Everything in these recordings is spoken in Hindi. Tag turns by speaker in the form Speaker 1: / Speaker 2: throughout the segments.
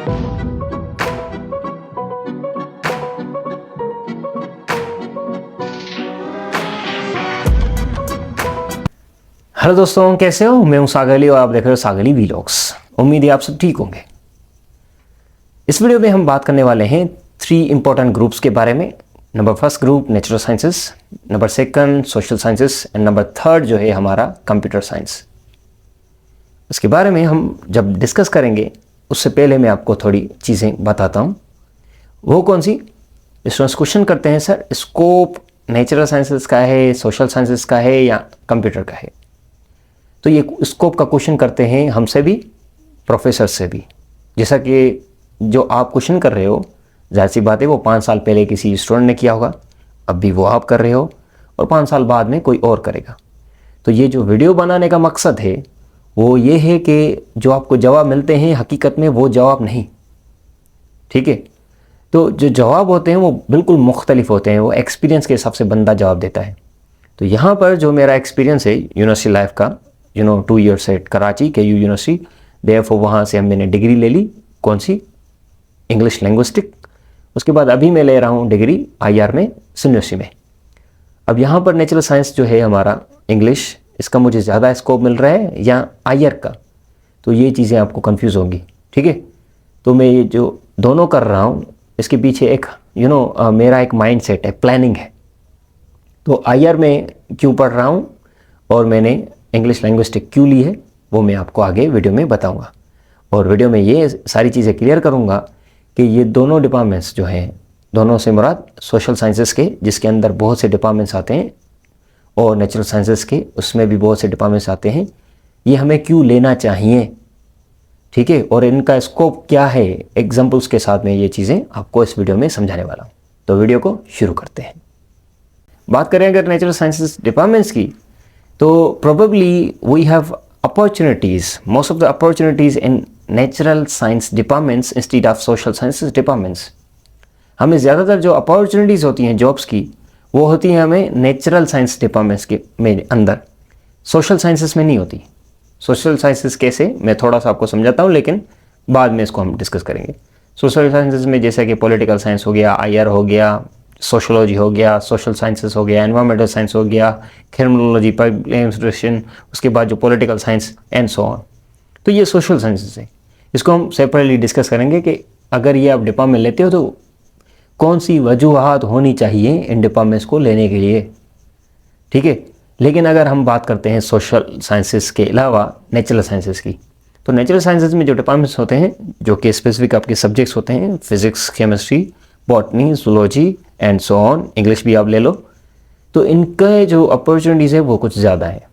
Speaker 1: हेलो दोस्तों, कैसे हो? मैं हूं सागर अली और आप देख रहे हो सागर अली व्लॉग्स। उम्मीद है आप सब ठीक होंगे। इस वीडियो में हम बात करने वाले हैं 3 इंपॉर्टेंट ग्रुप्स के बारे में। Number first group natural sciences, number second social sciences and number third जो है हमारा कंप्यूटर साइंस। इसके बारे में हम जब डिस्कस करेंगे उससे पहले मैं आपको थोड़ी चीज़ें बताता हूँ। वो कौन सी? स्टूडेंट्स क्वेश्चन करते हैं, सर स्कोप नेचुरल साइंसेस का है, सोशल साइंसेस का है या कंप्यूटर का है? तो ये स्कोप का क्वेश्चन करते हैं हमसे भी, प्रोफेसर से भी। जैसा कि जो आप क्वेश्चन कर रहे हो, जाहिर सी बात है वो 5 साल पहले किसी स्टूडेंट ने किया होगा, अब भी वो आप कर रहे हो और 5 साल बाद में कोई और करेगा। तो ये जो वीडियो बनाने का मकसद है वो ये है कि जो आपको जवाब मिलते हैं हकीकत में वो जवाब नहीं, ठीक है? तो जो जवाब होते हैं वो बिल्कुल मुख्तलिफ होते हैं, वो एक्सपीरियंस के हिसाब से बंदा जवाब देता है। तो यहाँ पर जो मेरा एक्सपीरियंस है यूनिवर्सिटी लाइफ का, 2 years at Karachi KU university, therefore वहाँ से मैंने डिग्री ले ली। कौन सी? English linguistic. उसके बाद अभी मैं ले रहा हूँ डिग्री IR में यूनिवर्सिटी में। अब यहाँ पर नेचुरल साइंस जो है हमारा इंग्लिश, इसका मुझे ज़्यादा स्कोप मिल रहा है या IR का? तो ये चीज़ें आपको कंफ्यूज होंगी, ठीक है? तो मैं ये जो दोनों कर रहा हूँ इसके पीछे एक मेरा एक माइंड सेट है, प्लानिंग है। तो IR में क्यों पढ़ रहा हूँ और मैंने इंग्लिश लिंग्विस्टिक क्यों ली है वो मैं आपको आगे वीडियो में बताऊंगा। और वीडियो में ये सारी चीज़ें क्लियर करूंगा कि ये दोनों डिपार्टमेंट्स जो हैं, दोनों से मुराद सोशल साइंसेस के जिसके अंदर बहुत से डिपार्टमेंट्स आते हैं और नेचुरल साइंसेस के उसमें भी बहुत से डिपार्टमेंट्स आते हैं, ये हमें क्यों लेना चाहिए, ठीक है? और इनका स्कोप क्या है, एग्जाम्पल्स के साथ में ये चीज़ें आपको इस वीडियो में समझाने वाला हूँ। तो वीडियो को शुरू करते हैं। बात करें अगर नेचुरल साइंसेस डिपार्टमेंट्स की, तो probably we have opportunities, most of the opportunities in natural science departments instead of social sciences departments। हमें ज़्यादातर जो अपॉर्चुनिटीज़ होती हैं जॉब्स की वो होती हैं हमें नेचुरल साइंस डिपार्टमेंट्स के में अंदर, सोशल साइंसेस में नहीं होती। सोशल साइंसेस कैसे, मैं थोड़ा सा आपको समझाता हूँ लेकिन बाद में इसको हम डिस्कस करेंगे। सोशल साइंसेस में जैसे कि पॉलिटिकल साइंस हो गया, IR हो गया, सोशोलॉजी हो गया, सोशल साइंसेस हो गया, एनवायरमेंटल साइंस हो गया, क्रिमिनोलॉजी, पब्लिक एडमिनिस्ट्रेशन, उसके बाद जो political science and so on. तो ये सोशल साइंसेस है। इसको हम सेपरेटली डिस्कस करेंगे कि अगर ये आप डिपार्टमेंट लेते हो तो कौन सी वजूहात होनी चाहिए इन डिपार्टमेंट्स को लेने के लिए, ठीक है? लेकिन अगर हम बात करते हैं सोशल साइंसेस के अलावा नेचुरल साइंसेस की, तो नेचुरल साइंसेस में जो डिपार्टमेंट्स होते हैं जो कि स्पेसिफिक आपके सब्जेक्ट्स होते हैं, physics, chemistry, botany, zoology and so on, English भी आप ले लो, तो इनका जो अपॉर्चुनिटीज़ है वो कुछ ज़्यादा है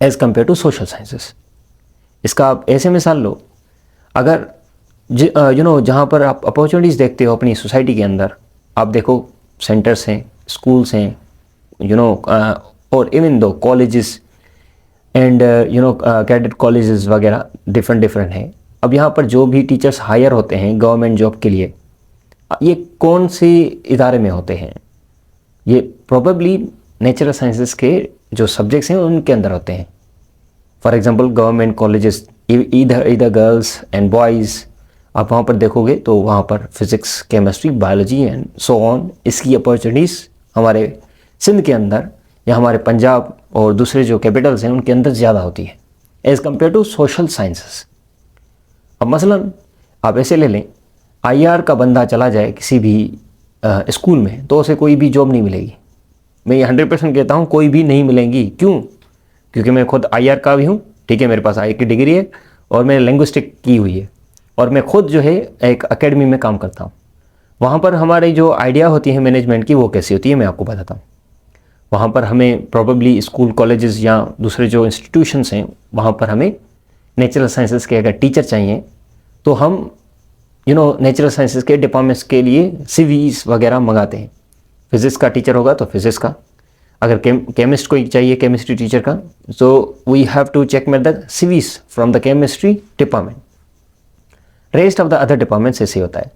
Speaker 1: as compare to social sciences. इसका आप ऐसे मिसाल लो, अगर जहाँ पर आप अपॉर्चुनिटीज़ देखते हो अपनी सोसाइटी के अंदर, आप देखो सेंटर्स हैं, स्कूल्स हैं, और even though colleges and cadet colleges वगैरह डिफरेंट हैं। अब यहाँ पर जो भी टीचर्स हायर होते हैं गवर्नमेंट जॉब के लिए, ये कौन से इदारे में होते हैं? ये प्रोबेबली नेचुरल साइंसेस के जो सब्जेक्ट्स हैं उनके अंदर होते हैं। फॉर एग्जांपल गवर्नमेंट कॉलेजेस, इधर गर्ल्स एंड बॉयज़, आप वहाँ पर देखोगे तो वहाँ पर physics, chemistry, biology and so on, इसकी अपॉर्चुनिटीज़ हमारे सिंध के अंदर या हमारे पंजाब और दूसरे जो कैपिटल्स हैं उनके अंदर ज़्यादा होती है as compare to social sciences. अब मसलन आप ऐसे ले लें, IR का बंदा चला जाए किसी भी स्कूल में तो उसे कोई भी जॉब नहीं मिलेगी। मैं ये 100% कहता हूँ, कोई भी नहीं मिलेंगी। क्यों? क्योंकि मैं खुद IR का भी हूँ, ठीक है? मेरे पास IR की डिग्री है और मैंने लिंग्विस्टिक की हुई है और मैं खुद जो है एक एकेडमी में काम करता हूँ। वहाँ पर हमारी जो आइडिया होती है मैनेजमेंट की वो कैसी होती है मैं आपको बताता हूँ। वहाँ पर हमें प्रोबेबली स्कूल, कॉलेजेस या दूसरे जो इंस्टीट्यूशंस हैं वहाँ पर हमें नेचुरल साइंसेस के अगर टीचर चाहिए तो हम नेचुरल साइंसेस के डिपार्टमेंट्स के लिए CVs वगैरह मंगाते हैं। फिज़िक्स का टीचर होगा तो फिज़िक्स का, अगर केमिस्ट को चाहिए केमिस्ट्री टीचर का, तो वी हैव टू चेक में the CVs from the chemistry department. Rest of the other departments ऐसे होता है।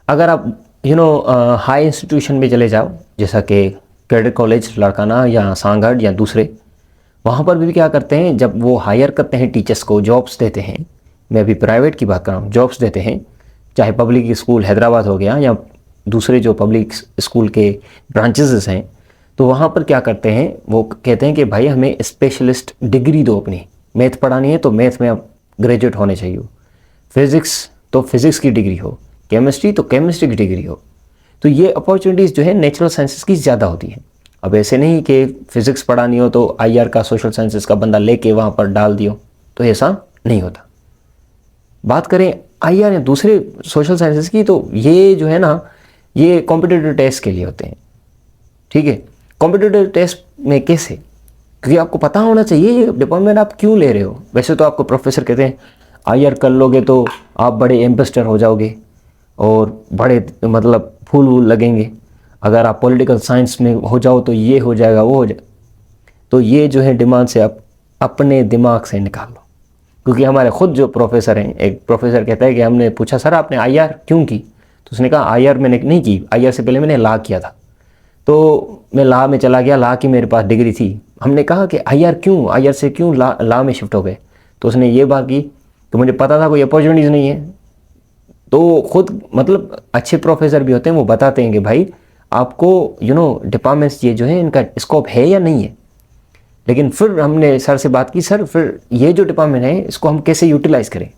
Speaker 1: अगर आप हाई इंस्टीट्यूशन में चले जाओ जैसा कि कैडेट कॉलेज लाड़काना या सांगड़ या दूसरे, वहाँ पर भी क्या करते हैं, जब वो हायर करते हैं टीचर्स को, जॉब्स देते हैं, मैं अभी प्राइवेट की बात कर रहा हूँ, जॉब्स देते हैं, चाहे पब्लिक स्कूल हैदराबाद हो गया या दूसरे जो पब्लिक स्कूल के ब्रांचेस हैं, तो वहाँ पर क्या करते हैं, वो कहते हैं कि भाई हमें स्पेशलिस्ट डिग्री दो अपनी, मैथ पढ़ानी है तो मैथ में आप ग्रेजुएट होने चाहिए हो, फिज़िक्स तो फिज़िक्स की डिग्री हो, केमिस्ट्री तो केमिस्ट्री की डिग्री हो। तो ये अपॉर्चुनिटीज़ जो है नेचुरल साइंसेस की ज़्यादा होती हैं। अब ऐसे नहीं कि फिज़िक्स पढ़ानी हो तो आईआर का सोशल साइंसेस का बंदा लेके वहाँ पर डाल दियो, तो ऐसा नहीं होता। बात करें आईआर या दूसरे सोशल साइंसेस की, तो ये जो है ना, ये कॉम्पिटिटिव टेस्ट के लिए होते हैं, ठीक है। कॉम्पिटिटिव टेस्ट में कैसे, क्योंकि आपको पता होना चाहिए ये डिपार्टमेंट आप क्यों ले रहे हो। वैसे तो आपको प्रोफेसर कहते हैं आईआर कर लोगे तो आप बड़े एम्बेसडर हो जाओगे और बड़े मतलब फूल वूल लगेंगे, अगर आप पॉलिटिकल साइंस में हो जाओ तो ये हो जाएगा वो हो जाएगा। तो ये जो है डिमांड से आप अपने दिमाग से निकाल लो, क्योंकि हमारे खुद जो प्रोफेसर हैं, एक प्रोफेसर कहता है कि हमने पूछा सर आपने आईआर क्यों की, तो उसने कहा आईआर मैंने नहीं की, आईआर से पहले मैंने लॉ किया था, तो मैं लॉ में चला गया, लॉ की मेरे पास डिग्री थी। हमने कहा कि आईआर क्यों, आईआर से क्यों लॉ में शिफ्ट हो गए, तो उसने ये बात की कि मुझे पता था कोई अपॉर्चुनिटीज़ नहीं है। तो खुद मतलब अच्छे प्रोफेसर भी होते हैं, वो बताते हैं कि भाई आपको डिपार्टमेंट्स ये जो है इनका स्कोप है या नहीं है। लेकिन फिर हमने सर से बात की, सर फिर ये जो डिपार्टमेंट है इसको हम कैसे यूटिलाइज़ करें।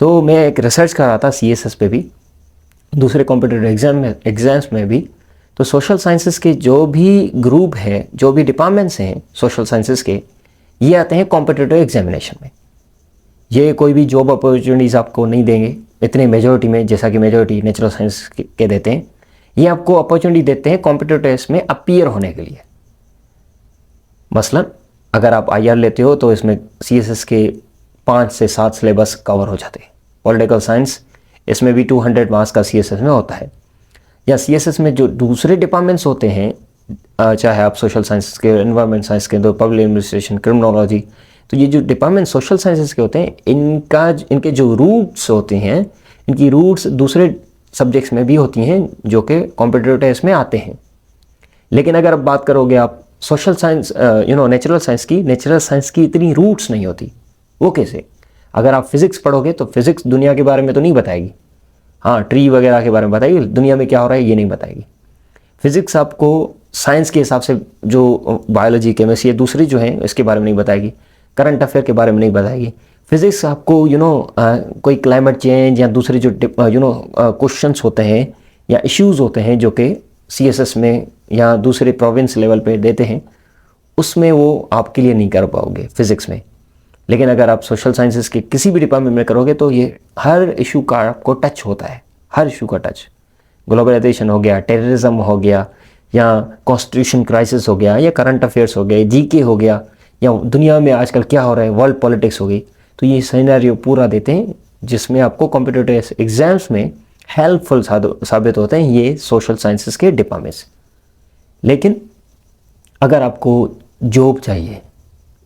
Speaker 1: तो मैं एक रिसर्च कर रहा था सीएसएस पे भी, दूसरे कॉम्पिटिटिव एग्जाम्स में भी। तो सोशल साइंसेस के जो भी ग्रुप है, जो भी डिपार्टमेंट्स हैं सोशल साइंसेस के, ये आते हैं कॉम्पिटिटिव एग्जामिनेशन में। ये कोई भी जॉब अपॉर्चुनिटीज़ आपको नहीं देंगे इतने मेजोरिटी में, जैसा कि मेजोरिटी नेचुरल साइंस के देते हैं। ये आपको अपॉर्चुनिटी देते हैं कॉम्पिटिटिव टेस्ट में अपीयर होने के लिए। मसलन अगर आप आईआर लेते हो तो इसमें सीएसएस के 5 से 7 सिलेबस कवर हो जाते हैं। पॉलिटिकल साइंस इसमें भी 200 मार्क्स का सीएसएस में होता है। या सीएसएस में जो दूसरे डिपार्टमेंट्स होते हैं, चाहे आप सोशल साइंस के, एनवायरमेंट साइंस के, तो पब्लिक एडमिनिस्ट्रेशन, क्रिमिनोलॉजी, तो ये जो डिपार्टमेंट सोशल साइंसेस के होते हैं, इनके जो रूट्स होते हैं, इनकी रूट्स दूसरे सब्जेक्ट्स में भी होती हैं जो कि कॉम्पिटिटिव टेस्ट में आते हैं। लेकिन अगर आप बात करोगे आप सोशल साइंस नेचुरल साइंस की, नेचुरल साइंस की इतनी रूट्स नहीं होती। वो कैसे, अगर आप फिज़िक्स पढ़ोगे तो फिज़िक्स दुनिया के बारे में तो नहीं बताएगी, हाँ ट्री वगैरह के बारे में बताएगी, दुनिया में क्या हो रहा है ये नहीं बताएगी। फिज़िक्स आपको साइंस के हिसाब से जो बायोलॉजी, केमिस्ट्री, दूसरी जो है इसके बारे में नहीं बताएगी, करंट अफेयर के बारे में नहीं बताएगी। फिज़िक्स आपको कोई क्लाइमेट चेंज या दूसरे जो क्वेश्चंस होते हैं या इश्यूज़ होते हैं जो कि सीएसएस में या दूसरे प्रोविंस लेवल पे देते हैं, उसमें वो आपके लिए नहीं कर पाओगे फिज़िक्स में। लेकिन अगर आप सोशल साइंसेस के किसी भी डिपार्टमेंट में करोगे तो ये हर इशू का आपको टच होता है, हर इशू का टच। ग्लोबलाइजेशन हो गया, टेररिज्म हो गया, या कॉन्स्टिट्यूशन क्राइसिस हो गया, या करंट अफेयर्स हो गए, जीके हो गया, या दुनिया में आजकल क्या हो रहा है, वर्ल्ड पॉलिटिक्स हो गई। तो ये सिनेरियो पूरा देते हैं जिसमें आपको कॉम्पिटिटिव एग्जाम्स में हेल्पफुल साबित होते हैं ये सोशल साइंसेस के डिपार्टमेंट्स। लेकिन अगर आपको जॉब चाहिए,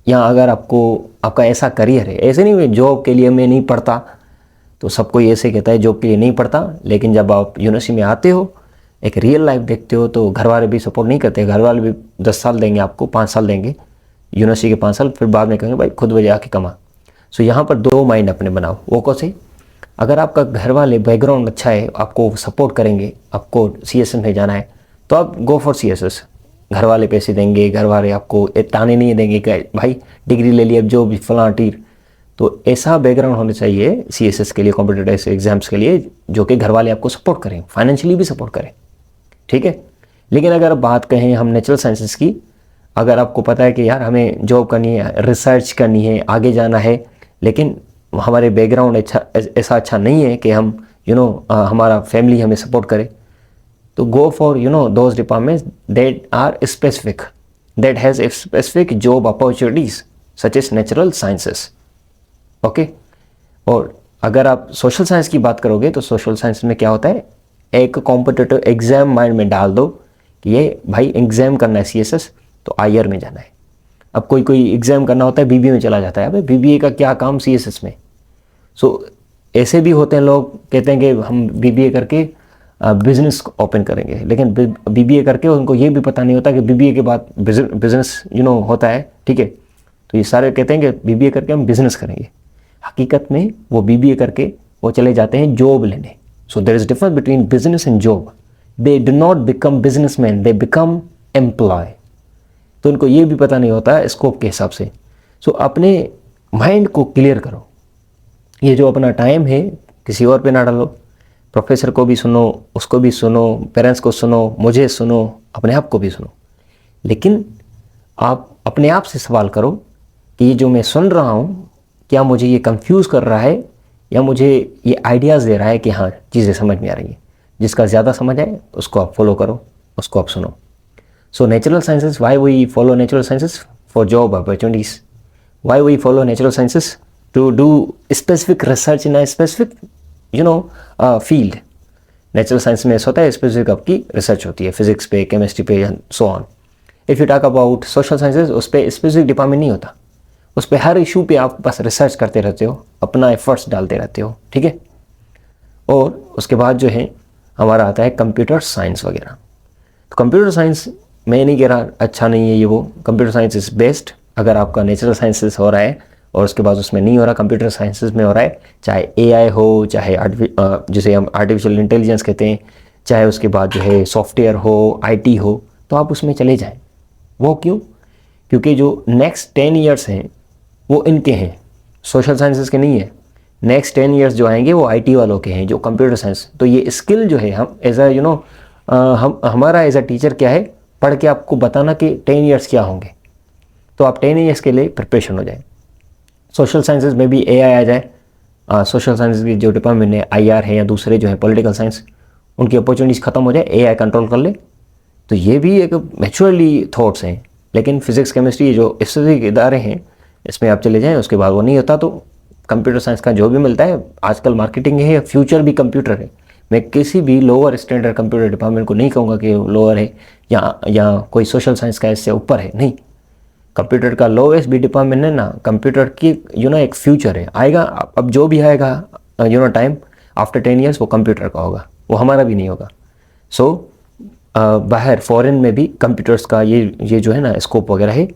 Speaker 1: या अगर आपका ऐसा करियर है, ऐसे नहीं जॉब के लिए मैं नहीं पढ़ता, तो सब कोई ऐसे कहता है जॉब के लिए नहीं पढ़ता, लेकिन जब आप यूनिवर्सिटी में आते हो, एक रियल लाइफ देखते हो, तो घर वाले भी सपोर्ट नहीं करते। घर वाले भी 10 साल देंगे आपको, 5 साल देंगे, यूनिवर्सिटी के 5 साल, फिर बाद में कहेंगे भाई खुद वजह आके कमा। सो यहाँ पर 2 माइंड अपने बनाओ। वो कैसे, अगर आपका घर वाले बैकग्राउंड अच्छा है, आपको सपोर्ट करेंगे, आपको सीएसएस में जाना है, तो आप गो फॉर सीएसएस। घर वाले पैसे देंगे, घर वाले आपको ताने नहीं देंगे कि भाई डिग्री ले ली अब जो भी फलां टीर। तो ऐसा बैकग्राउंड होना चाहिए सीएसएस के लिए, कॉम्पिटिटिव एग्जाम्स के लिए, जो कि घर वाले आपको सपोर्ट करें, फाइनेंशियली भी सपोर्ट करें, ठीक है। लेकिन अगर बात कहें हम नेचुरल साइंसेस की, अगर आपको पता है कि यार हमें जॉब करनी है, रिसर्च करनी है, आगे जाना है, लेकिन हमारे बैकग्राउंड ऐसा अच्छा नहीं है कि हम हमारा फैमिली हमें सपोर्ट करे, तो go for those departments that are specific, that has specific job opportunities such as natural sciences, okay. और अगर आप सोशल साइंस की बात करोगे तो सोशल साइंस में क्या होता है, एक कॉम्पिटिटिव एग्जाम माइंड में डाल दो कि ये भाई एग्जाम करना है सीएसएस, तो आईआर में जाना है। अब कोई एग्जाम करना होता है बीबीए में चला जाता है, अबे बीबीए का क्या काम सीएसएस में। सो ऐसे भी होते हैं, लोग कहते हैं कि हम बीबीए करके बिजनेस ओपन करेंगे, लेकिन बीबीए करके उनको ये भी पता नहीं होता कि बीबीए के बाद बिजनेस होता है, ठीक है। तो ये सारे कहते हैं कि बीबीए करके हम बिजनेस करेंगे, हकीकत में वो बीबीए करके वो चले जाते हैं जॉब लेने। So there is difference between business and job. They do not become businessman, they become employ. तो उनको ये भी पता नहीं होता स्कोप के हिसाब से। सो अपने माइंड को क्लियर करो। ये जो अपना टाइम है किसी और पे ना डालो। प्रोफेसर को भी सुनो, उसको भी सुनो, पेरेंट्स को सुनो, मुझे सुनो, अपने आप को भी सुनो, लेकिन आप अपने आप से सवाल करो कि ये जो मैं सुन रहा हूँ क्या मुझे ये कंफ्यूज कर रहा है या मुझे ये आइडियाज़ दे रहा है कि हाँ चीज़ें समझ में आ रही हैं। जिसका ज़्यादा समझ आए उसको आप फॉलो करो, उसको आप सुनो। So natural sciences, why we follow natural sciences? For job opportunities. Why we follow natural sciences? To do specific research in a specific field. Natural science में ऐसा होता है स्पेसिफिक आपकी रिसर्च होती है, फिजिक्स पे, केमिस्ट्री पे, so on. If you talk about social sciences, उस पर स्पेसिफिक डिपार्टमेंट नहीं होता, उस पर हर इशू पे आप बस रिसर्च करते रहते हो, अपना एफर्ट्स डालते रहते हो, ठीक है। और उसके बाद जो है हमारा आता है कंप्यूटर साइंस वगैरह। तो कंप्यूटर साइंस मैं नहीं कह रहा अच्छा नहीं है ये वो, कंप्यूटर साइंस इज़ बेस्ट। अगर आपका नेचुरल साइंसेस हो रहा है और उसके बाद उसमें नहीं हो रहा, कंप्यूटर साइंसेस में हो रहा है, चाहे एआई हो, चाहे जिसे हम आर्टिफिशियल इंटेलिजेंस कहते हैं, चाहे उसके बाद जो है सॉफ्टवेयर हो, आईटी हो, तो आप उसमें चले जाएं। वो क्यों? क्योंकि जो नेक्स्ट 10 ईयर्स हैं वो इनके हैं, सोशल साइंसेस के नहीं है। नेक्स्ट 10 ईयर्स जो आएंगे वो आईटी वालों के हैं, जो कंप्यूटर साइंस। तो ये स्किल जो है हम एज अ हमारा एज अ टीचर क्या है, पढ़ के आपको बताना कि 10 ईयर्स क्या होंगे, तो आप 10 ईयर्स के लिए प्रिपरेशन हो जाए। सोशल साइंसेज में भी एआई आ जाए, सोशल साइंसेज की जो डिपार्टमेंट है, आईआर है या दूसरे जो है पॉलिटिकल साइंस, उनकी अपॉर्चुनिटीज़ खत्म हो जाए, एआई कंट्रोल कर ले, तो ये भी एक मैच्योरली थॉट्स हैं। लेकिन फिजिक्स केमिस्ट्री जो स्पेसिफिक इदारे हैं इसमें आप चले जाएं, उसके बाद वो नहीं होता। तो कंप्यूटर साइंस का जो भी मिलता है, आजकल मार्केटिंग है, फ्यूचर भी कंप्यूटर है। मैं किसी भी लोअर स्टैंडर्ड कंप्यूटर डिपार्टमेंट को नहीं कहूँगा कि लोअर है या कोई सोशल साइंस का इससे ऊपर है, नहीं। कंप्यूटर का लोएस्ट भी डिपार्टमेंट है ना, कंप्यूटर की एक फ्यूचर है, आएगा। अब जो भी आएगा टाइम आफ्टर 10 ईयर्स वो कंप्यूटर का होगा, वो हमारा भी नहीं होगा। सो बाहर फॉरेन में भी कंप्यूटर्स का ये जो है ना स्कोप वगैरह है।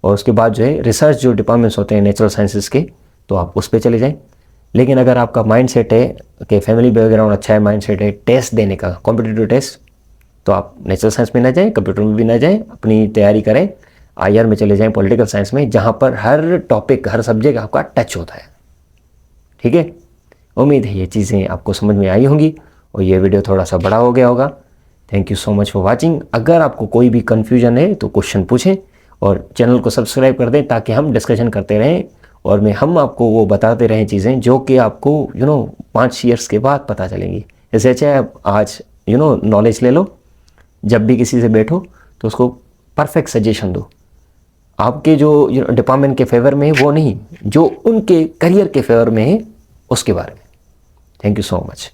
Speaker 1: और उसके बाद जो है रिसर्च जो डिपार्टमेंट्स होते हैं नेचुरल साइंसेस के, तो आप उस पर चले जाएं। लेकिन अगर आपका माइंड सेट है कि फैमिली बैकग्राउंड अच्छा है, माइंड सेट है टेस्ट देने का, कॉम्पिटिटिव टेस्ट, तो आप नेचुरल साइंस में ना जाएं, कंप्यूटर में भी ना जाएं, अपनी तैयारी करें। आईआर में चले जाएं, पॉलिटिकल साइंस में, जहाँ पर हर टॉपिक, हर सब्जेक्ट आपका टच होता है, ठीक है। उम्मीद है ये चीज़ें आपको समझ में आई होंगी और ये वीडियो थोड़ा सा बड़ा हो गया होगा। Thank you so much for watching. अगर आपको कोई भी कन्फ्यूजन है तो क्वेश्चन पूछें और चैनल को सब्सक्राइब कर दें, ताकि हम डिस्कशन करते रहें और हम आपको वो बताते रहें चीज़ें जो कि आपको 5 ईयर्स के बाद पता चलेंगी। जैसे अच्छा आप आज नॉलेज ले लो, जब भी किसी से बैठो तो उसको परफेक्ट सजेशन दो, आपके जो डिपार्टमेंट के फेवर में है वो नहीं, जो उनके करियर के फेवर में है उसके बारे में। Thank you so much.